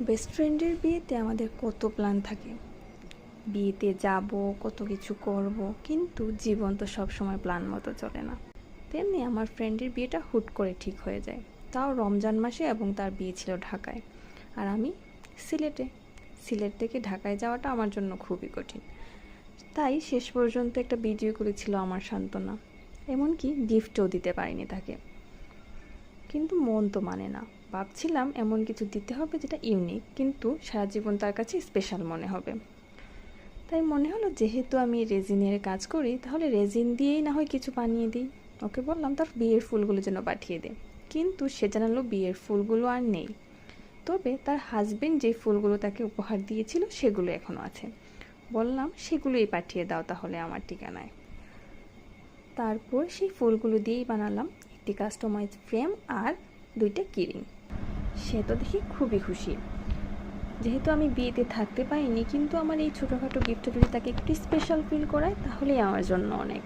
Best ফ্রেন্ডের বিয়েতে আমাদের কত প্ল্যান থাকে, বিয়েতে যাব, কত কিছু করব, কিন্তু জীবন তো সব সময় প্ল্যান মতো চলে না। তেমনি আমার ফ্রেন্ডের বিয়েটা হুট করে ঠিক হয়ে যায়, তাও রমজান মাসে, এবং তার বিয়ে ছিল ঢাকায়, আর আমি সিলেটে। সিলেট থেকে ঢাকায় যাওয়াটা আমার জন্য খুবই কঠিন। তাই শেষ পর্যন্ত একটা ভিডিও করেছিল আমার সান্ত্বনা, এমনকি গিফটও দিতে পারিনি তাকে। কিন্তু মন তো মানে না, ভাবছিলাম এমন কিছু দিতে হবে যেটা ইউনিক, কিন্তু সারা জীবন তার কাছে স্পেশাল মনে হবে। তাই মনে হলো যেহেতু আমি রেজিনের কাজ করি, তাহলে রেজিন দিয়েই না হয় কিছু বানিয়ে দিই। ওকে বললাম তার বিয়ের ফুলগুলো যেন পাঠিয়ে দে, কিন্তু সে জানালো বিয়ের ফুলগুলো আর নেই, তবে তার হাজবেন্ড যে ফুলগুলো তাকে উপহার দিয়েছিল সেগুলো এখনও আছে। বললাম সেগুলোই পাঠিয়ে দাও তাহলে আমার ঠিকানায়। তারপর সেই ফুলগুলো দিয়েই বানালাম একটি কাস্টমাইজ ফ্রেম আর 2টা কিরিং। সে তো দেখি খুবই খুশি। যেহেতু আমি বিয়েতে থাকতে পারিনি, কিন্তু আমার এই ছোটোখাটো গিফটটা যদি তাকে একটু স্পেশাল ফিল করায় তাহলেই আমার জন্য অনেক।